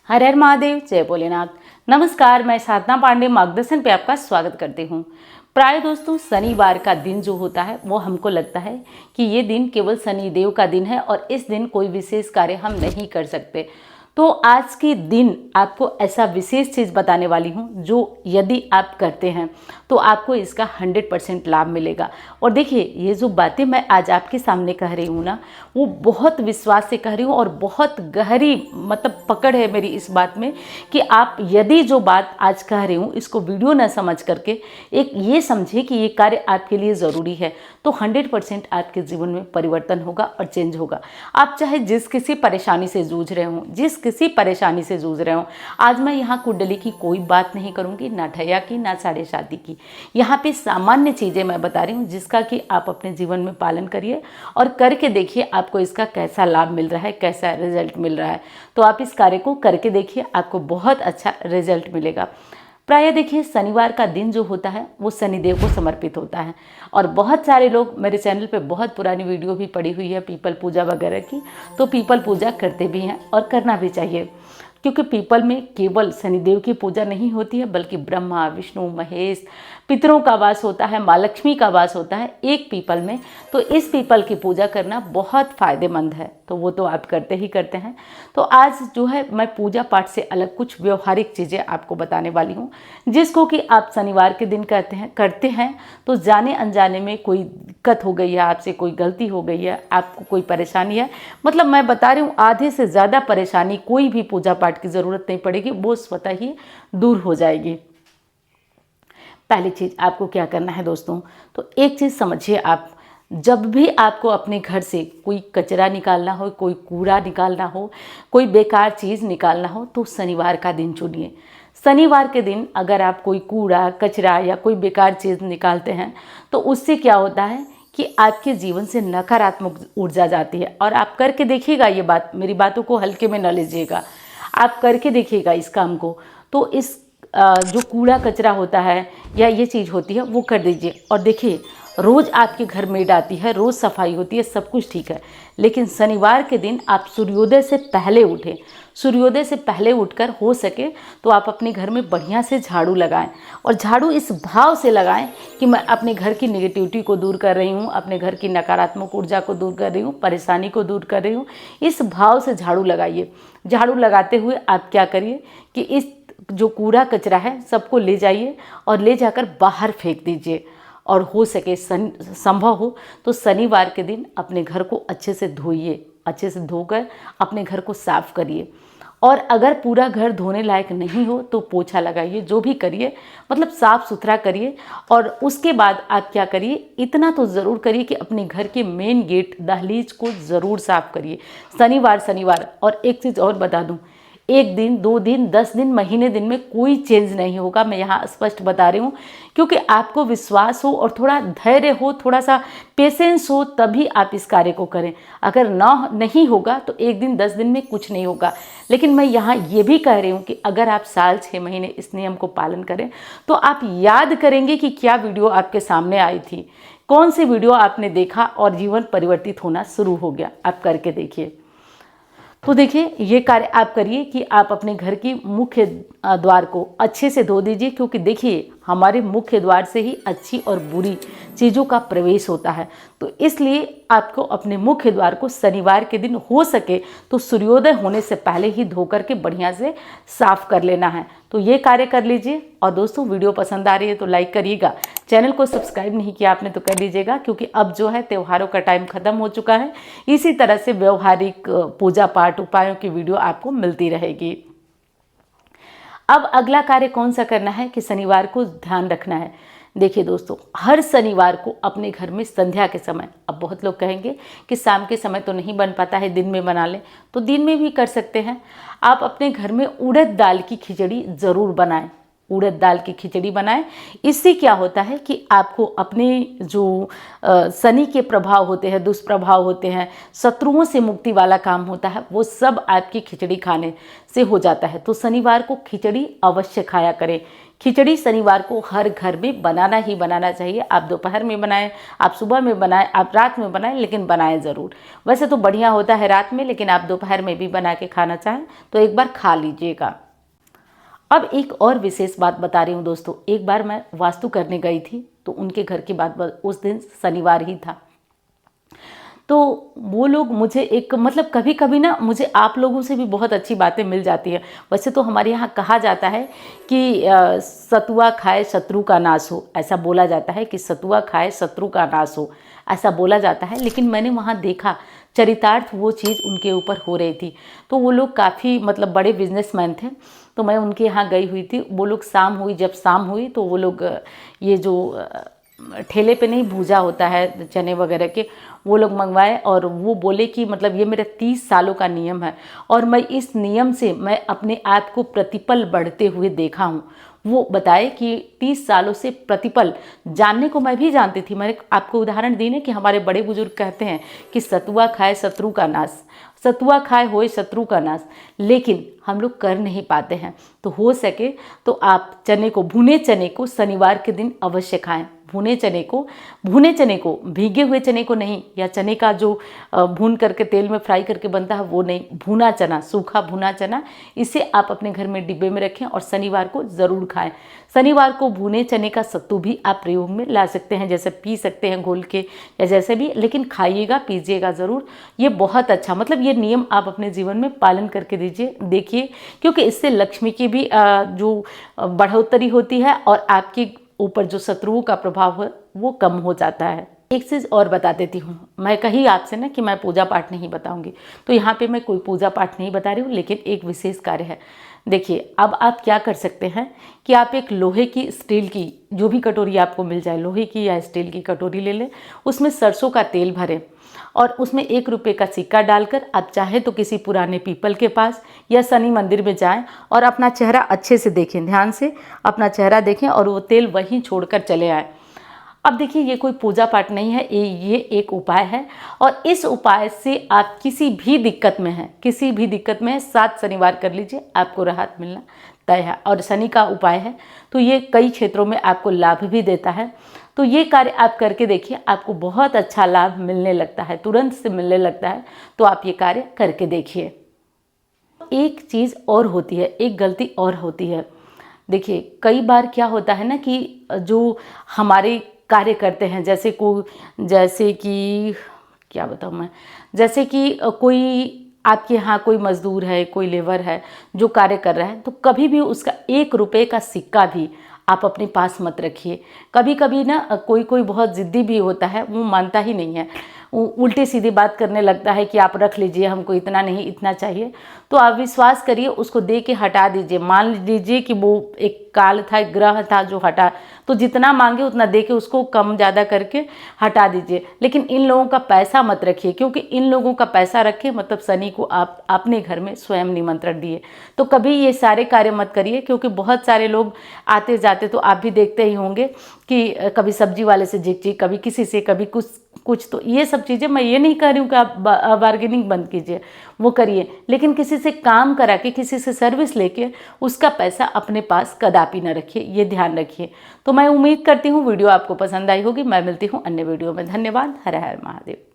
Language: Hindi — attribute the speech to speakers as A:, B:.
A: हर हर महादेव, जय भोलेनाथ। नमस्कार, मैं साधना पांडे मार्गदर्शन पे आपका स्वागत करती हूँ। प्राय दोस्तों, शनिवार का दिन जो होता है वो हमको लगता है कि ये दिन केवल शनिदेव का दिन है और इस दिन कोई विशेष कार्य हम नहीं कर सकते। तो आज के दिन आपको ऐसा विशेष चीज़ बताने वाली हूँ जो यदि आप करते हैं तो आपको इसका 100% लाभ मिलेगा। और देखिए, ये जो बातें मैं आज आपके सामने कह रही हूँ ना, वो बहुत विश्वास से कह रही हूँ और बहुत गहरी पकड़ है मेरी इस बात में कि आप यदि जो बात आज कह रही हूँ इसको वीडियो न समझ करके एक ये समझे कि ये कार्य आपके लिए ज़रूरी है तो 100% आपके जीवन में परिवर्तन होगा और चेंज होगा। आप चाहे जिस किसी परेशानी से जूझ रहे हों, जिस किसी परेशानी से जूझ रहे हों, आज मैं यहाँ कुंडली की कोई बात नहीं करूँगी, ना ढैया की ना साढ़े शादी की। यहाँ पे सामान्य चीज़ें मैं बता रही हूँ जिसका कि आप अपने जीवन में पालन करिए और करके देखिए आपको इसका कैसा लाभ मिल रहा है, कैसा रिजल्ट मिल रहा है। तो आप इस कार्य को करके देखिए, आपको बहुत अच्छा रिजल्ट मिलेगा। प्रायः देखिए, शनिवार का दिन जो होता है वो शनिदेव को समर्पित होता है और बहुत सारे लोग मेरे चैनल पे बहुत पुरानी वीडियो भी पड़ी हुई है पीपल पूजा वगैरह की, तो पीपल पूजा करते भी हैं और करना भी चाहिए, क्योंकि पीपल में केवल शनिदेव की पूजा नहीं होती है बल्कि ब्रह्मा, विष्णु, महेश, पितरों का वास होता है, माँ लक्ष्मी का वास होता है एक पीपल में। तो इस पीपल की पूजा करना बहुत फ़ायदेमंद है, तो वो तो आप करते ही करते हैं। तो आज जो है मैं पूजा पाठ से अलग कुछ व्यवहारिक चीज़ें आपको बताने वाली हूँ जिसको कि आप शनिवार के दिन करते हैं तो जाने अनजाने में कोई दिक्कत हो गई है, आपसे कोई गलती हो गई है, आपको कोई परेशानी है, मतलब मैं बता रही हूँ आधे से ज़्यादा परेशानी कोई भी पूजा पाठ की ज़रूरत नहीं पड़ेगी, वो स्वतः ही दूर हो जाएगी। पहली चीज़ आपको क्या करना है दोस्तों, तो एक चीज़ समझिए, आप जब भी आपको अपने घर से कोई कचरा निकालना हो, कोई कूड़ा निकालना हो, कोई बेकार चीज़ निकालना हो तो शनिवार का दिन चुनिए। शनिवार के दिन अगर आप कोई कूड़ा कचरा या कोई बेकार चीज़ निकालते हैं तो उससे क्या होता है कि आपके जीवन से नकारात्मक ऊर्जा जाती है। और आप करके देखिएगा, ये बात, मेरी बातों को हल्के में न लीजिएगा, आप करके देखिएगा इस काम को। तो इस जो कूड़ा कचरा होता है या ये चीज़ होती है वो कर दीजिए। और देखिए, रोज़ आपके घर मेड आती है, रोज़ सफाई होती है, सब कुछ ठीक है, लेकिन शनिवार के दिन आप सूर्योदय से पहले उठें। सूर्योदय से पहले उठकर हो सके तो आप अपने घर में बढ़िया से झाड़ू लगाएं और झाड़ू इस भाव से लगाएं कि मैं अपने घर की नेगेटिविटी को दूर कर रही हूँ, अपने घर की नकारात्मक ऊर्जा को दूर कर रही हूँ, परेशानी को दूर कर रही हूँ। इस भाव से झाड़ू लगाइए। झाड़ू लगाते हुए आप क्या करिए कि इस जो कूड़ा कचरा है सबको ले जाइए और ले जाकर बाहर फेंक दीजिए। और हो सके संभव हो तो शनिवार के दिन अपने घर को अच्छे से धोइए, अच्छे से धोकर अपने घर को साफ करिए। और अगर पूरा घर धोने लायक नहीं हो तो पोछा लगाइए, जो भी करिए, मतलब साफ़ सुथरा करिए। और उसके बाद आप क्या करिए, इतना तो ज़रूर करिए कि अपने घर के मेन गेट दहलीज को ज़रूर साफ़ करिए शनिवार। और एक चीज़ और बता दूँ, एक दिन, 2 दिन, 10 दिन, महीने दिन में कोई चेंज नहीं होगा, मैं यहाँ स्पष्ट बता रही हूँ, क्योंकि आपको विश्वास हो और थोड़ा धैर्य हो, थोड़ा सा पेशेंस हो, तभी आप इस कार्य को करें। अगर नहीं होगा तो 1 दिन 10 दिन में कुछ नहीं होगा। लेकिन मैं यहाँ ये भी कह रही हूँ कि अगर आप साल 6 महीने इस नियम को पालन करें तो आप याद करेंगे कि क्या वीडियो आपके सामने आई थी, कौन सी वीडियो आपने देखा और जीवन परिवर्तित होना शुरू हो गया। आप करके देखिए। तो देखिए, ये कार्य आप करिए कि आप अपने घर की मुख्य द्वार को अच्छे से धो दीजिए, क्योंकि देखिए हमारे मुख्य द्वार से ही अच्छी और बुरी चीज़ों का प्रवेश होता है। तो इसलिए आपको अपने मुख्य द्वार को शनिवार के दिन हो सके तो सूर्योदय होने से पहले ही धो करके बढ़िया से साफ़ कर लेना है। तो ये कार्य कर लीजिए। और दोस्तों, वीडियो पसंद आ रही है तो लाइक करिएगा, चैनल को सब्सक्राइब नहीं किया आपने तो कर लीजिएगा, क्योंकि अब जो है त्योहारों का टाइम ख़त्म हो चुका है। इसी तरह से व्यवहारिक पूजा पाठ उपायों की वीडियो आपको मिलती रहेगी। अब अगला कार्य कौन सा करना है कि शनिवार को ध्यान रखना है। देखिए दोस्तों, हर शनिवार को अपने घर में संध्या के समय, अब बहुत लोग कहेंगे कि शाम के समय तो नहीं बन पाता है, दिन में बना लें, तो दिन में भी कर सकते हैं। आप अपने घर में उड़द दाल की खिचड़ी ज़रूर बनाएं। उड़द दाल की खिचड़ी बनाएं। इससे क्या होता है कि आपको अपने जो शनि के प्रभाव होते हैं, दुष्प्रभाव होते हैं, शत्रुओं से मुक्ति वाला काम होता है, वो सब आपकी खिचड़ी खाने से हो जाता है। तो शनिवार को खिचड़ी अवश्य खाया करें। खिचड़ी शनिवार को हर घर में बनाना ही बनाना चाहिए। आप दोपहर में बनाएं, आप सुबह में बनाएं, आप रात में बनाएं, लेकिन बनाएं ज़रूर। वैसे तो बढ़िया होता है रात में, लेकिन आप दोपहर में भी बना के खाना चाहें तो एक बार खा लीजिएगा। अब एक और विशेष बात बता रही हूँ दोस्तों। एक बार मैं वास्तु करने गई थी, तो उनके घर की बात, उस दिन शनिवार ही था। तो वो लोग मुझे एक मतलब कभी कभी ना मुझे आप लोगों से भी बहुत अच्छी बातें मिल जाती है। वैसे तो हमारे यहाँ कहा जाता है कि सतुआ खाए शत्रु का नाश हो, ऐसा बोला जाता है कि सतुआ खाए शत्रु का नाश हो, ऐसा बोला जाता है। लेकिन मैंने वहाँ देखा चरितार्थ वो चीज़ उनके ऊपर हो रही थी। तो वो लोग काफ़ी मतलब बड़े बिजनेसमैन थे, तो मैं उनके यहाँ गई हुई थी। वो लोग जब शाम हुई तो वो लोग ये जो ठेले पे नहीं भूजा होता है चने वगैरह के, वो लोग मंगवाए। और वो बोले कि मतलब ये मेरा 30 सालों का नियम है और मैं इस नियम से मैं अपने आप को प्रतिपल बढ़ते हुए देखा हूँ। वो बताए कि 30 सालों से प्रतिपल जानने को मैं भी जानती थी। मैंने आपको उदाहरण दी ना कि हमारे बड़े बुजुर्ग कहते हैं कि सतुआ खाए शत्रु का नाश, सतुआ खाए होए शत्रु का नाश, लेकिन हम लोग कर नहीं पाते हैं। तो हो सके तो आप चने को, भुने चने को शनिवार के दिन अवश्य खाएं। भुने चने को, भीगे हुए चने को नहीं, या चने का जो भून करके तेल में फ्राई करके बनता है वो नहीं, भुना चना, सूखा भुना चना, इसे आप अपने घर में डिब्बे में रखें और शनिवार को ज़रूर खाएं। शनिवार को भुने चने का सत्तू भी आप प्रयोग में ला सकते हैं, जैसे पी सकते हैं घोल के या जैसे भी, लेकिन खाइएगा, पीजिएगा ज़रूर। ये बहुत अच्छा, मतलब ये नियम आप अपने जीवन में पालन करके देखिए, क्योंकि इससे लक्ष्मी की भी जो बढ़ोतरी होती है और आपकी ऊपर जो शत्रुओं का प्रभाव है वो कम हो जाता है। एक चीज़ और बता देती हूँ, मैं कही आपसे ना कि मैं पूजा पाठ नहीं बताऊंगी, तो यहाँ पे मैं कोई पूजा पाठ नहीं बता रही हूँ, लेकिन एक विशेष कार्य है। देखिए, अब आप क्या कर सकते हैं कि आप एक लोहे की, स्टील की, जो भी कटोरी आपको मिल जाए, लोहे की या स्टील की कटोरी ले लें, उसमें सरसों का तेल भरें और उसमें 1 रुपये का सिक्का डालकर आप चाहे तो किसी पुराने पीपल के पास या शनि मंदिर में जाएं और अपना चेहरा अच्छे से देखें, ध्यान से अपना चेहरा देखें और वो तेल वहीं छोड़कर चले आए। अब देखिए, ये कोई पूजा पाठ नहीं है, ये एक उपाय है और इस उपाय से आप किसी भी दिक्कत में हैं 7 शनिवार कर लीजिए, आपको राहत मिलना तय है। और शनि का उपाय है तो ये कई क्षेत्रों में आपको लाभ भी देता है। तो ये कार्य आप करके देखिए, आपको बहुत अच्छा लाभ मिलने लगता है, तुरंत से मिलने लगता है। तो आप ये कार्य करके देखिए। एक चीज़ और होती है, एक गलती और होती है। देखिए, कई बार क्या होता है ना कि जो हमारे कार्य करते हैं, जैसे कि क्या बताऊँ मैं, जैसे कि कोई आपके यहाँ कोई मजदूर है, कोई लेबर है जो कार्य कर रहा है, तो कभी भी उसका 1 रुपये का सिक्का भी आप अपने पास मत रखिए। कभी कभी ना कोई बहुत ज़िद्दी भी होता है, वो मानता ही नहीं है, उल्टी सीधी बात करने लगता है कि आप रख लीजिए, हमको इतना नहीं, इतना चाहिए। तो आप विश्वास करिए, उसको दे के हटा दीजिए। मान लीजिए कि वो एक काल था, एक ग्रह था जो हटा, तो जितना मांगे उतना दे के उसको कम ज़्यादा करके हटा दीजिए। लेकिन इन लोगों का पैसा मत रखिए, क्योंकि इन लोगों का पैसा रखे मतलब शनि को आप अपने घर में स्वयं निमंत्रण दिए। तो कभी ये सारे कार्य मत करिए, क्योंकि बहुत सारे लोग आते जाते, तो आप भी देखते ही होंगे कि कभी सब्जी वाले से झिकझिक, कभी किसी से, कभी कुछ। तो ये सब चीज़ें, मैं ये नहीं कह रही हूँ कि आप बार्गेनिंग बंद कीजिए, वो करिए, लेकिन किसी से काम करा के, किसी से सर्विस लेके उसका पैसा अपने पास कदापि न रखिए, ये ध्यान रखिए। तो मैं उम्मीद करती हूँ वीडियो आपको पसंद आई होगी। मैं मिलती हूँ अन्य वीडियो में। धन्यवाद। हर हर महादेव।